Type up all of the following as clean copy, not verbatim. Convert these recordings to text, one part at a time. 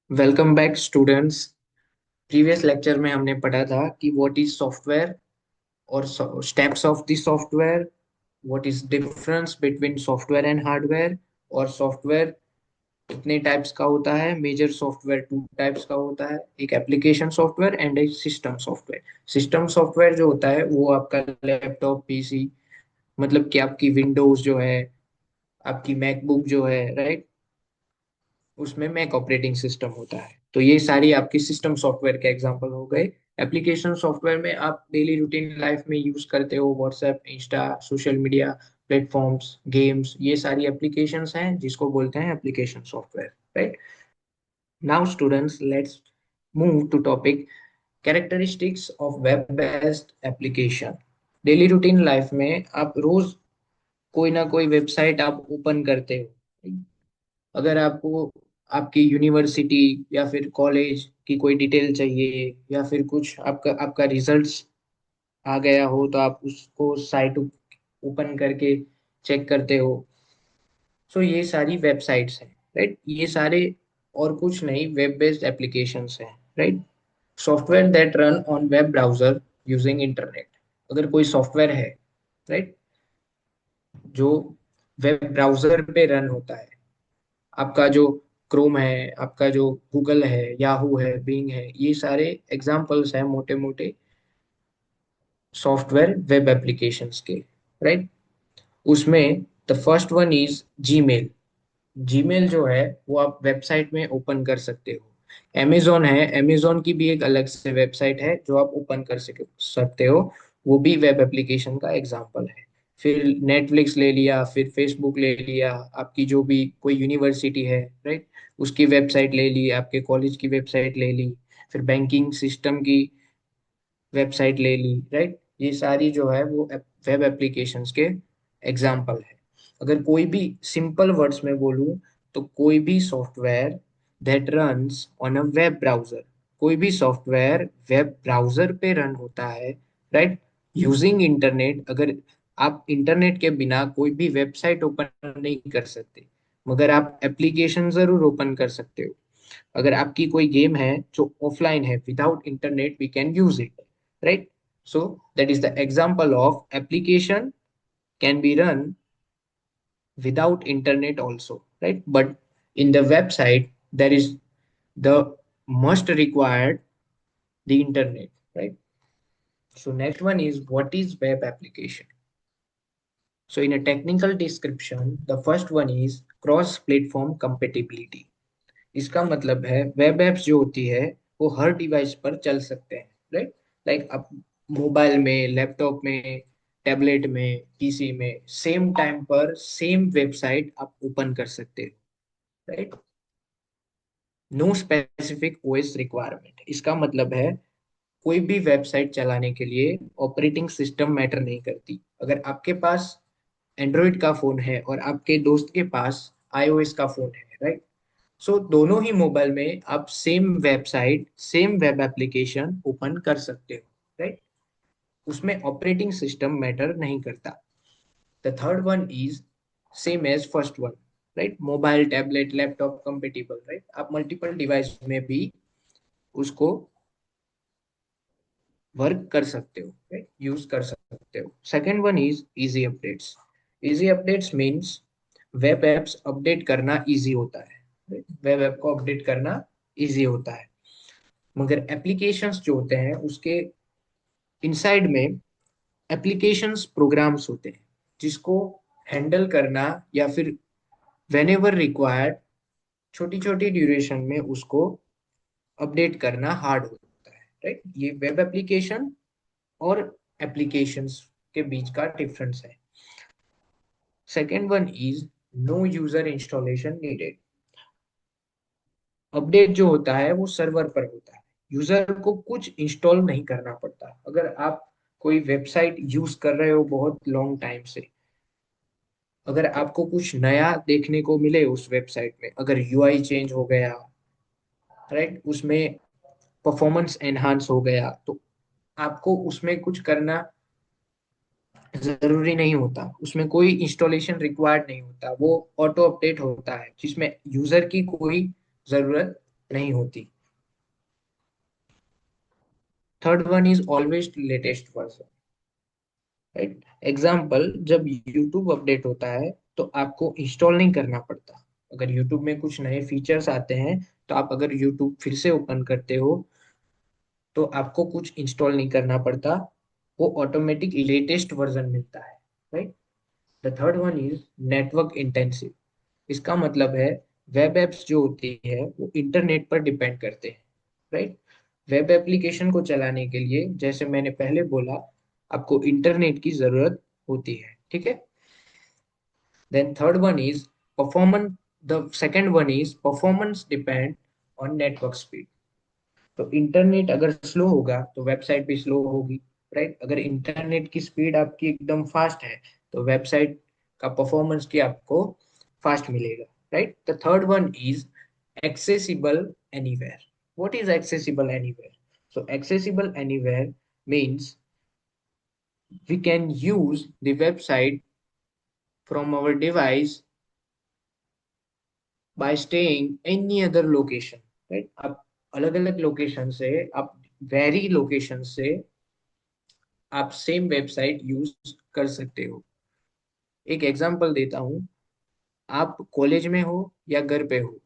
Welcome back students. Previous lecture में हमने पढ़ा था कि व्हाट इज सॉफ्टवेयर और steps of the software, what is difference between software and hardware, और सॉफ्टवेयर कितने टाइप्स का होता है। मेजर सॉफ्टवेयर टू टाइप्स का होता है, एक एप्लीकेशन सॉफ्टवेयर एंड एक सिस्टम सॉफ्टवेयर। सिस्टम सॉफ्टवेयर जो होता है वो आपका लैपटॉप पीसी, मतलब कि आपकी विंडोज जो है, आपकी मैकबुक जो है, राइट, उसमें मैक ऑपरेटिंग सिस्टम होता है। तो ये सारी आपकी सिस्टम सॉफ्टवेयर के एग्जांपल हो गए। एप्लीकेशन सॉफ्टवेयर में आप डेली रूटीन लाइफ में यूज करते हो WhatsApp, Insta, social media platforms, games, ये सारी एप्लीकेशंस हैं जिसको बोलते हैं application software, right. Now students, let's move to topic characteristics of web based application. Daily routine life में आप रोज कोई ना कोई वेबसाइट आप ओपन करते हो। अगर आपको आपकी यूनिवर्सिटी या फिर कॉलेज की कोई डिटेल चाहिए, या फिर कुछ आपका आपका रिजल्ट्स आ गया हो, तो आप उसको साइट ओपन करके चेक करते हो। सो ये सारी वेबसाइट्स हैं, राइट। ये सारे और कुछ नहीं, वेब बेस्ड एप्लीकेशंस हैं, right. Software that run on web browser using internet. अगर कोई सॉफ्टवेयर है, राइट, जो वेब ब्राउजर पे रन होता है, आपका जो क्रोम है, आपका जो गूगल है, याहू है, बिंग है, ये सारे एग्जाम्पल्स हैं मोटे मोटे सॉफ्टवेयर वेब एप्लीकेशंस के, राइट। उसमें the first one is Gmail. Gmail जो है वो आप वेबसाइट में ओपन कर सकते हो। अमेजोन है, अमेजोन की भी एक अलग से वेबसाइट है जो आप ओपन कर सकते हो, वो भी वेब एप्लीकेशन का एग्जांपल है। फिर नेटफ्लिक्स ले लिया, फिर फेसबुक ले लिया, आपकी जो भी कोई यूनिवर्सिटी है, राइट, उसकी वेबसाइट ले ली, आपके कॉलेज की वेबसाइट ले ली, फिर बैंकिंग सिस्टम की वेबसाइट ले ली, राइट। ये सारी जो है वो वेब एप्लीकेशंस के एग्जांपल है। अगर कोई भी सिंपल वर्ड्स में बोलूं, तो कोई भी software that runs on a web browser, कोई भी सॉफ्टवेयर वेब ब्राउजर पे रन होता है, राइट, यूजिंग इंटरनेट। अगर आप इंटरनेट के बिना कोई भी वेबसाइट ओपन नहीं कर सकते, मगर आप एप्लीकेशन जरूर ओपन कर सकते हो। अगर आपकी कोई गेम है जो ऑफलाइन है, without internet we can use it, right. So that is the example of application can be run without internet also, right? But in the website there is the must required the internet, right? So next one is what is web application. So in a technical description, the first one is cross platform compatibility. इसका मतलब है web apps जो होती है वो हर device पर चल सकते हैं, राइट। लाइक आप मोबाइल में, लैपटॉप में, टैबलेट में, पीसी में सेम टाइम पर सेम वेबसाइट आप ओपन कर सकते हो, right. No specific OS requirement, इसका मतलब है कोई भी वेबसाइट चलाने के लिए ऑपरेटिंग सिस्टम मैटर नहीं करती। अगर आपके पास एंड्रॉइड का फोन है और आपके दोस्त के पास आईओएस का फोन है, राइट, सो दोनों ही मोबाइल में आप same website, same web application open कर सकते हो, राइट। उसमें ऑपरेटिंग सिस्टम मैटर नहीं करता। The third one is same as first one, right. Mobile, tablet, laptop compatible, right. आप मल्टीपल डिवाइस में भी उसको वर्क कर सकते हो, राइट, यूज कर सकते हो। Second one is easy updates. Easy updates means web apps update करना इजी होता है, वेब ऐप को अपडेट करना इजी होता है। मगर एप्लीकेशंस जो होते हैं उसके इनसाइड में एप्लीकेशंस प्रोग्राम्स होते हैं जिसको हैंडल करना, या फिर वेन एवर रिक्वायर्ड छोटी छोटी ड्यूरेशन में उसको अपडेट करना हार्ड होता है, राइट। ये वेब एप्लीकेशन और एप्लीकेशंस के बीच का डिफरेंस है। Second one is no user installation needed. Update जो होता है वो सर्वर पर होता है, यूजर को कुछ इंस्टॉल नहीं करना पड़ता। अगर आप कोई वेबसाइट यूज कर रहे हो बहुत लॉन्ग टाइम से, अगर आपको कुछ नया देखने को मिले उस वेबसाइट में, अगर यूआई चेंज हो गया, राइट, उसमें परफॉर्मेंस एनहांस हो गया, तो आपको उसमें कुछ करना जरूरी नहीं होता, उसमें कोई इंस्टॉलेशन रिक्वायर्ड नहीं होता, वो ऑटो अपडेट होता है जिसमें यूजर की कोई जरूरत नहीं होती। Third one is always latest version, right. Example, जब यूट्यूब अपडेट होता है तो आपको इंस्टॉल नहीं करना पड़ता। अगर यूट्यूब में कुछ नए फीचर्स आते हैं तो आप अगर यूट्यूब फिर से ओपन करते हो तो आपको कुछ इंस्टॉल नहीं करना पड़ता, वो ऑटोमेटिक लेटेस्ट वर्जन मिलता है, right. The third one is network intensive. इसका मतलब है वेब एप्स जो होती है वो इंटरनेट पर डिपेंड करते हैं, राइट। वेब एप्लीकेशन को चलाने के लिए, जैसे मैंने पहले बोला, आपको इंटरनेट की जरूरत होती है, ठीक है। Then third one is performance. The second one is performance depend on network speed. तो इंटरनेट अगर स्लो होगा तो वेबसाइट भी स्लो होगी, राइट। अगर इंटरनेट की स्पीड आपकी एकदम फास्ट है तो वेबसाइट का परफॉर्मेंस की आपको फास्ट मिलेगा, right. The third one is accessible anywhere. What is accessible anywhere? So accessible anywhere means we can use the website from our device by staying any other location, right? आप अलग अलग location से, आप very location से आप same website use कर सकते हो। एक एग्जांपल देता हूँ, आप कॉलेज में हो या घर पे हो,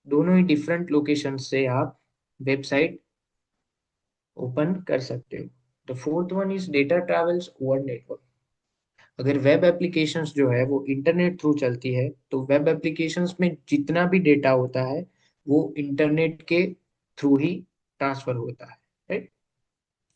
दोनों ही डिफरेंट लोकेशन से आप वेबसाइट ओपन कर सकते हो। The fourth one is data travels over network. अगर वेब एप्लीकेशंस जो है वो इंटरनेट थ्रू चलती है तो वेब एप्लीकेशंस में जितना भी डेटा होता है वो इंटरनेट के थ्रू ही ट्रांसफर होता है, right.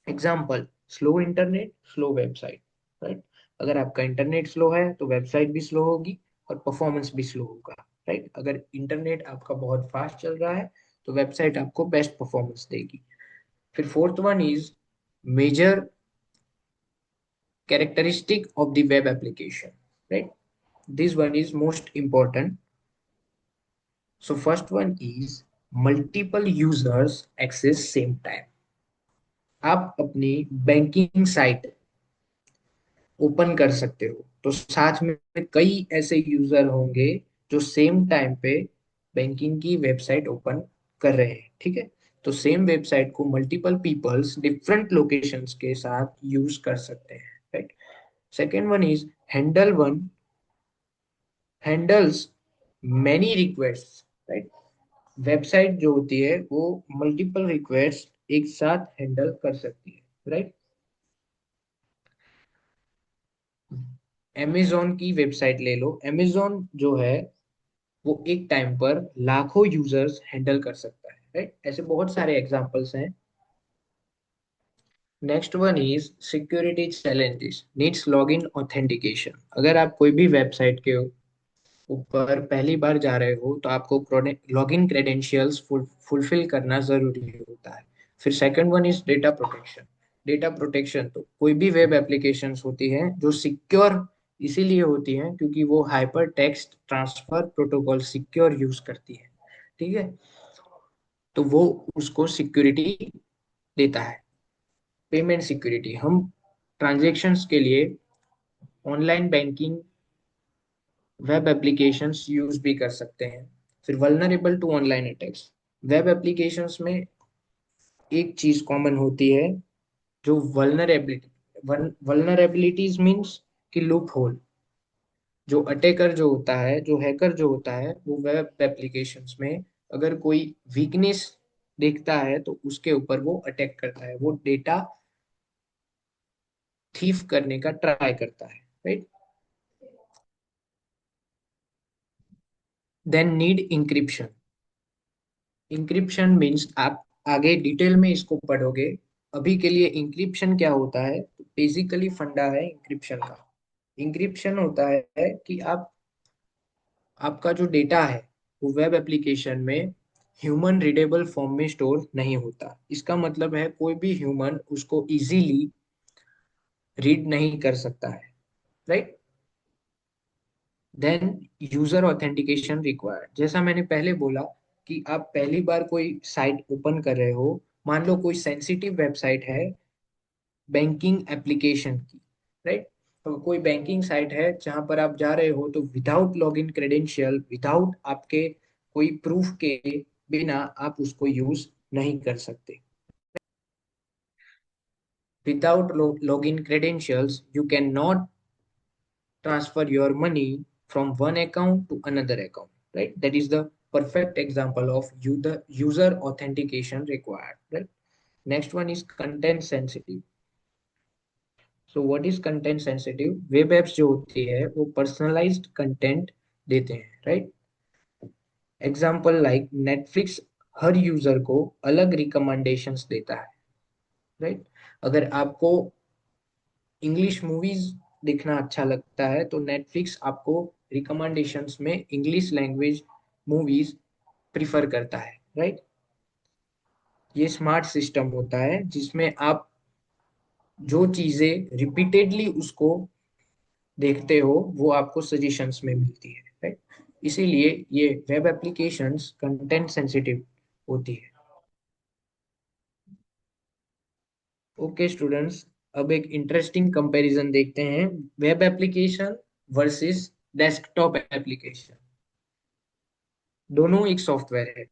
Example, slow internet slow website, right. अगर आपका इंटरनेट स्लो है तो वेबसाइट भी स्लो होगी और परफॉर्मेंस भी स्लो होगा, राइट। अगर इंटरनेट आपका बहुत फास्ट चल रहा है तो वेबसाइट आपको बेस्ट परफॉर्मेंस देगी। फिर fourth one is major characteristic of the web application, right. This one is most important. So first one is multiple users access same time। आप अपनी बैंकिंग साइट ओपन कर सकते हो तो साथ में कई ऐसे यूजर होंगे जो सेम टाइम पे बैंकिंग की वेबसाइट ओपन कर रहे हैं, ठीक है। तो सेम वेबसाइट को मल्टीपल पीपल्स डिफरेंट लोकेशंस के साथ यूज कर सकते हैं, right. Second one is handle one handles many request, right. Website जो होती है वो मल्टीपल रिक्वेस्ट एक साथ हैंडल कर सकती है, राइट। Amazon की वेबसाइट ले लो, Amazon जो है वो एक टाइम पर लाखों यूजर्स हैंडल कर सकता है, राइट। ऐसे बहुत सारे एग्जांपल्स हैं। Next one is security challenges needs login authentication. अगर आप कोई भी वेबसाइट के ऊपर पहली बार जा रहे हो तो आपको लॉगिन क्रेडेंशियल्स फुलफिल करना जरूरी होता है। फिर second one is data protection. Data protection तो कोई भी वेब एप्लीकेशंस होती हैं जो सिक्योर इसीलिए होती हैं क्योंकि वो hyper text transfer protocol secure use करती है, ठीक है। तो वो उसको सिक्योरिटी देता है। पेमेंट सिक्योरिटी, हम ट्रांजेक्शन्स के लिए online banking web applications use भी कर सकते हैं। फिर vulnerable to online attacks. Web applications में एक चीज कॉमन होती है जो वल्नरेबिलिटीज मींस कि लूप होल। जो अटैकर जो होता है, जो हैकर जो होता है, वो वेब एप्लीकेशंस में अगर कोई वीकनेस देखता है तो उसके ऊपर वो अटैक करता है, वो डेटा थीफ करने का ट्राई करता है, right. Then need encryption. Encryption means आप आगे डिटेल में इसको पढ़ोगे। अभी के लिए इंक्रिप्शन क्या होता है, तो बेसिकली फंडा है इंक्रिप्शन का। इंक्रिप्शन होता है कि आप आपका जो डेटा है वो वेब एप्लीकेशन में ह्यूमन रीडेबल फॉर्म में स्टोर नहीं होता। इसका मतलब है कोई भी ह्यूमन उसको इजीली रीड नहीं कर सकता है, right. Then user authentication required. जैसा मैंने पहले बोला कि आप पहली बार कोई साइट ओपन कर रहे हो, मान लो कोई सेंसिटिव वेबसाइट है बैंकिंग एप्लीकेशन की, राइट। तो कोई बैंकिंग साइट है जहां पर आप जा रहे हो तो विदाउट लॉगिन क्रेडेंशियल, विदाउट आपके कोई प्रूफ के बिना आप उसको यूज नहीं कर सकते। Without login credentials, you cannot transfer your money from one account to another account, right? That is the perfect example of user authentication required, right? Next one is content sensitive. So what is content sensitive? Web apps जो होती है वो personalized content देते हैं, right? Example like Netflix हर user को अलग recommendations देता है, राइट? अगर आपको इंग्लिश मूवीज देखना अच्छा लगता है तो नेटफ्लिक्स आपको रिकमेंडेशंस में इंग्लिश लैंग्वेज मूवीज प्रिफर करता है, राइट? ये स्मार्ट सिस्टम होता है जिसमें आप जो चीजें रिपीटेडली उसको देखते हो वो आपको सजेशंस में मिलती है, राइट? इसीलिए ये वेब एप्लीकेशंस कंटेंट सेंसिटिव होती है। ओके स्टूडेंट्स, अब एक इंटरेस्टिंग कंपैरिजन देखते हैं, web application versus desktop application. दोनों एक सॉफ्टवेयर है,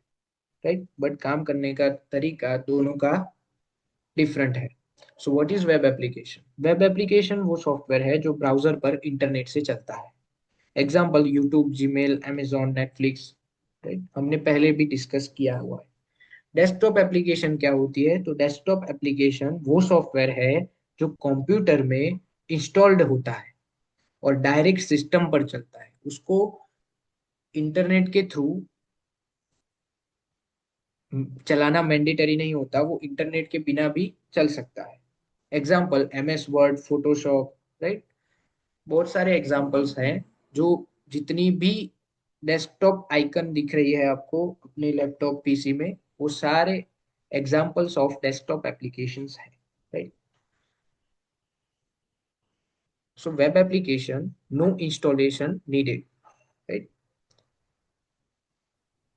राइट? बट काम करने का तरीका दोनों का डिफरेंट है। So what is web application? Web application वो सॉफ्टवेयर है जो ब्राउजर पर इंटरनेट से चलता है। Example YouTube, Gmail, Amazon, Netflix, right? हमने पहले भी डिस्कस किया हुआ है। डेस्कटॉप एप्लीकेशन क्या होती है? तो डेस्कटॉप एप्लीकेशन वो सॉफ्टवेयर है जो कंप्यूटर में इंस्टॉल्ड होता है और डायरेक्ट सिस्टम पर चलता है। उसको इंटरनेट के थ्रू चलाना मैंडेटरी नहीं होता, वो इंटरनेट के बिना भी चल सकता है। Example MS word, Photoshop, right? बहुत सारे एग्जाम्पल्स हैं। जो जितनी भी डेस्कटॉप आइकन दिख रही है आपको अपने लैपटॉप पीसी में, वो सारे एग्जाम्पल्स ऑफ डेस्कटॉप एप्लीकेशंस हैं, right? So web application, no installation needed, right?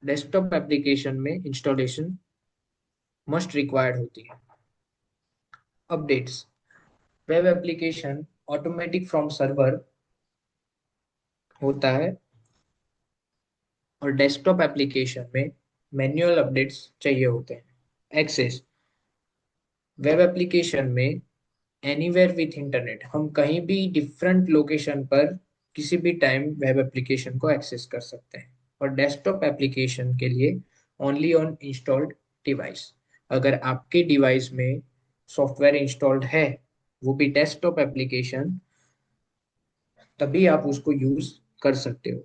Desktop application में इंस्टॉलेशन मस्ट रिक्वायर्ड होती है। Updates, web application automatic from server होता है और डेस्कटॉप एप्लीकेशन में मैन्युअल अपडेट्स चाहिए होते हैं। एक्सेस, वेब एप्लीकेशन में एनीवेयर विथ इंटरनेट, हम कहीं भी डिफरेंट लोकेशन पर किसी भी टाइम वेब एप्लीकेशन को एक्सेस कर सकते हैं। और डेस्कटॉप एप्लीकेशन के लिए ओनली ऑन इंस्टॉल्ड डिवाइस, अगर आपके डिवाइस में सॉफ्टवेयर इंस्टॉल्ड है, वो भी डेस्कटॉप एप्लीकेशन, तभी आप उसको यूज कर सकते हो।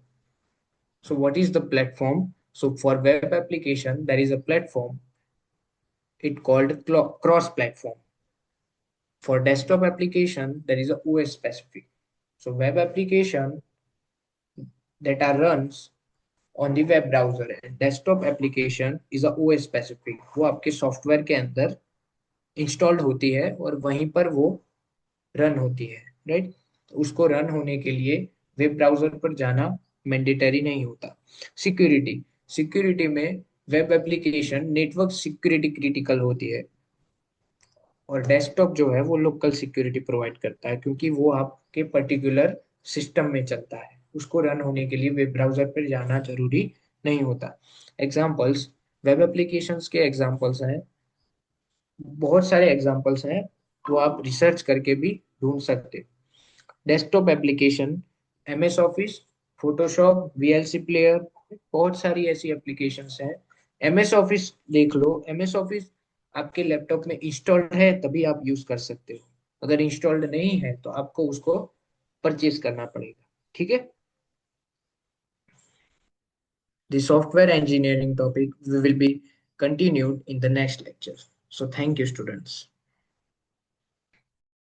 So what is the platform? So for web application, there is a platform. It called cross platform. For desktop application, there is a OS specific. So web application that are runs on the web browser and desktop application is a OS specific. वो आपके software के अंदर installed होती है और वहीं पर वो रन होती है, राइट? उसको रन होने के लिए वेब ब्राउजर पर जाना मैंडेटरी नहीं होता। सिक्योरिटी, सिक्योरिटी में web application network security critical होती है और डेस्कटॉप जो है वो लोकल सिक्योरिटी प्रोवाइड करता है, क्योंकि वो आपके पर्टिकुलर सिस्टम में चलता है। उसको रन होने के लिए वेब ब्राउजर पर जाना जरूरी नहीं होता। एग्जाम्पल्स, वेब एप्लीकेशंस के एग्जाम्पल्स हैं, बहुत सारे एग्जाम्पल्स हैं, तो आप रिसर्च करके भी ढूंढ सकते हो। Desktop application, MS office, Photoshop, VLC player, बहुत सारी ऐसी एप्लीकेशंस हैं। MS ऑफिस देख लो, MS ऑफिस आपके लैपटॉप में इंस्टॉल्ड है तभी आप यूज कर सकते हो, अगर इंस्टॉल्ड नहीं है तो आपको उसको परचेज करना पड़ेगा, ठीक है? The software engineering topic will be continued in the next lecture. So thank you students.